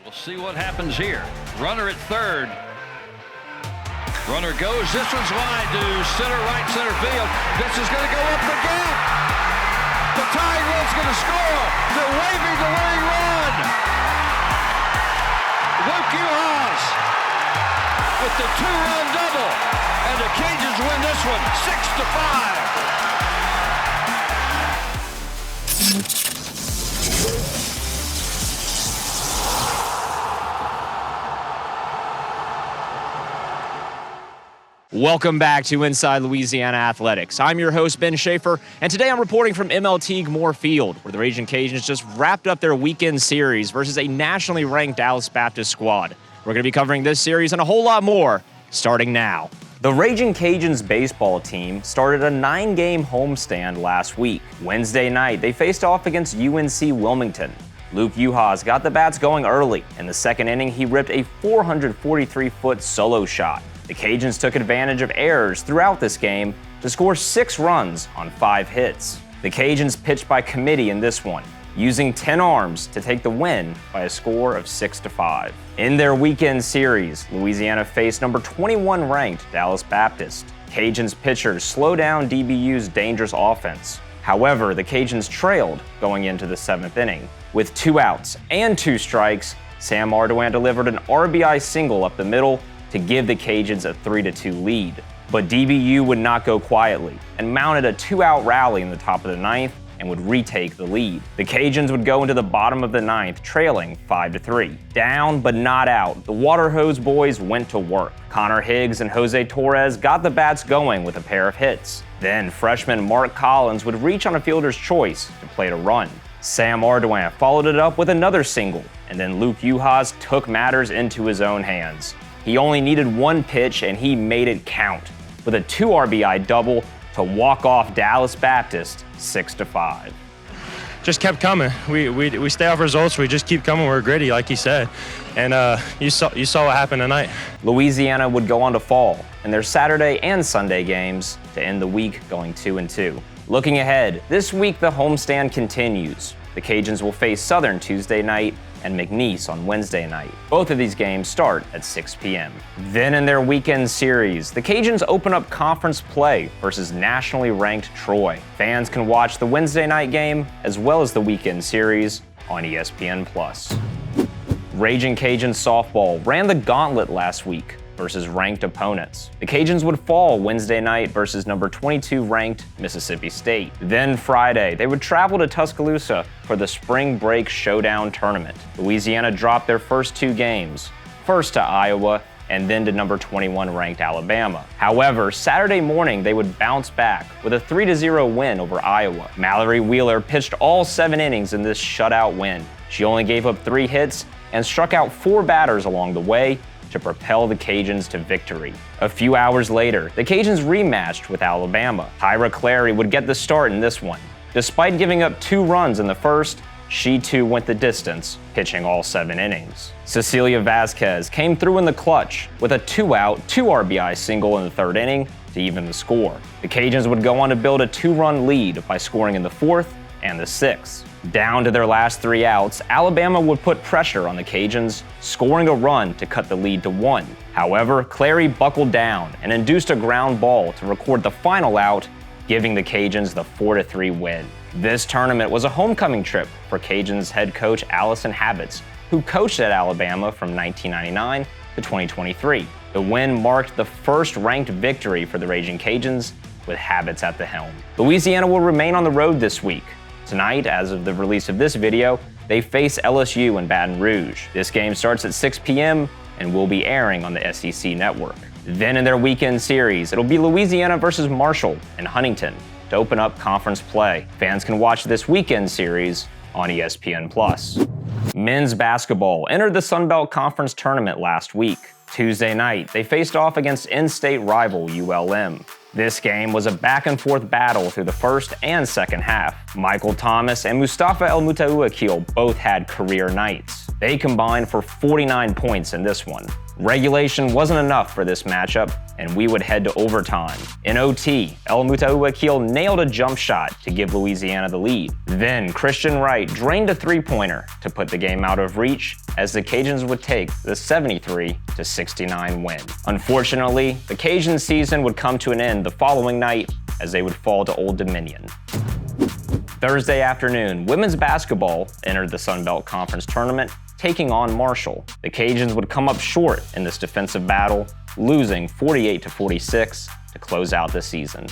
We'll see what happens here. Runner at third. Runner goes. This one's wide to right center field. This is going to go up the gap. The tying run's going to score. They're waving the winning run. Luke Uhas with the two-run double. And the Cajuns win this one 6-5. Welcome back to Inside Louisiana Athletics. I'm your host, Ben Schaefer, and today I'm reporting from MLT Moore Field, where the Raging Cajuns just wrapped up their weekend series versus a nationally ranked Dallas Baptist squad. We're going to be covering this series and a whole lot more, starting now. The Raging Cajuns baseball team started a 9-game homestand last week. Wednesday night, they faced off against UNC Wilmington. Luke Uhas got the bats going early. In the second inning, he ripped a 443-foot solo shot. The Cajuns took advantage of errors throughout this game to score 6 runs on 5 hits. The Cajuns pitched by committee in this one, using 10 arms to take the win by a score of 6-5. In their weekend series, Louisiana faced number 21 ranked Dallas Baptist. Cajuns pitchers slowed down DBU's dangerous offense. However, the Cajuns trailed going into the 7th inning. With 2 outs and 2 strikes, Sam Ardoin delivered an RBI single up the middle to give the Cajuns a 3-2 lead. But DBU would not go quietly and mounted a 2-out rally in the top of the 9th and would retake the lead. The Cajuns would go into the bottom of the 9th trailing 5-3. Down but not out, the Water Hose boys went to work. Connor Higgs and Jose Torres got the bats going with a pair of hits. Then freshman Mark Collins would reach on a fielder's choice to plate a run. Sam Ardoin followed it up with another single, and then Luke Uhas took matters into his own hands. He only needed 1 pitch and he made it count with a 2 RBI double to walk off Dallas Baptist 6-5. Just kept coming. We stay off results. We just keep coming. We're gritty, like he said. And you saw what happened tonight. Louisiana would go on to fall in their Saturday and Sunday games to end the week going 2-2. Looking ahead, this week the homestand continues. The Cajuns will face Southern Tuesday night and McNeese on Wednesday night. Both of these games start at 6 p.m. Then in their weekend series, the Cajuns open up conference play versus nationally ranked Troy. Fans can watch the Wednesday night game as well as the weekend series on ESPN+. Raging Cajuns softball ran the gauntlet last week versus ranked opponents. The Cajuns would fall Wednesday night versus number 22 ranked Mississippi State. Then Friday, they would travel to Tuscaloosa for the Spring Break Showdown Tournament. Louisiana dropped their first 2 games, first to Iowa and then to number 21 ranked Alabama. However, Saturday morning they would bounce back with a 3-0 win over Iowa. Mallory Wheeler pitched all 7 innings in this shutout win. She only gave up 3 hits and struck out 4 batters along the way to propel the Cajuns to victory. A few hours later, the Cajuns rematched with Alabama. Tyra Clary would get the start in this one. Despite giving up 2 runs in the first, she too went the distance, pitching all 7 innings. Cecilia Vasquez came through in the clutch with a 2-out, 2 RBI single in the 3rd inning to even the score. The Cajuns would go on to build a 2-run lead by scoring in the 4th and the 6th. Down to their last 3 outs, Alabama would put pressure on the Cajuns, scoring a run to cut the lead to 1. However, Clary buckled down and induced a ground ball to record the final out, giving the Cajuns the 4-3 win. This tournament was a homecoming trip for Cajuns head coach Allison Habits, who coached at Alabama from 1999 to 2023. The win marked the first ranked victory for the Raging Cajuns, with Habits at the helm. Louisiana will remain on the road this week. Tonight, as of the release of this video, they face LSU in Baton Rouge. This game starts at 6 p.m. and will be airing on the SEC network. Then in their weekend series, it'll be Louisiana versus Marshall in Huntington to open up conference play. Fans can watch this weekend series on ESPN+. Men's basketball entered the Sun Belt Conference tournament last week. Tuesday night, they faced off against in-state rival ULM. This game was a back-and-forth battle through the first and second half. Michael Thomas and Mustafa El Mutaouakil both had career nights. They combined for 49 points in this one. Regulation wasn't enough for this matchup, and we would head to overtime. In OT, El Mutawakkil nailed a jump shot to give Louisiana the lead. Then Christian Wright drained a three-pointer to put the game out of reach, as the Cajuns would take the 73-69 win. Unfortunately, the Cajun season would come to an end the following night as they would fall to Old Dominion. Thursday afternoon, women's basketball entered the Sun Belt Conference tournament, taking on Marshall. The Cajuns would come up short in this defensive battle, losing 48-46 to close out the season.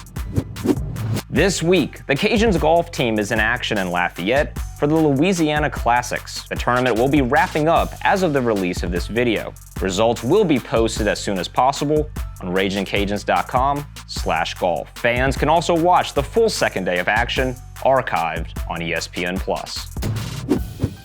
This week, the Cajuns golf team is in action in Lafayette for the Louisiana Classics. The tournament will be wrapping up as of the release of this video. Results will be posted as soon as possible on RagingCajuns.com/golf. Fans can also watch the full second day of action archived on ESPN+.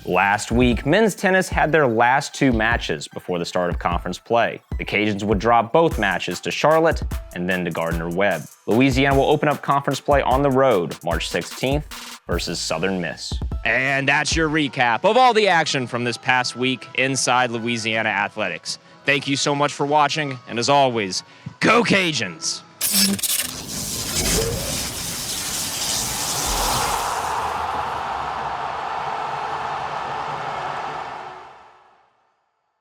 Last week, men's tennis had their last two matches before the start of conference play. The Cajuns would drop both matches to Charlotte and then to Gardner-Webb. Louisiana will open up conference play on the road March 16th versus Southern Miss. And that's your recap of all the action from this past week inside Louisiana Athletics. Thank you so much for watching, and as always, go Cajuns!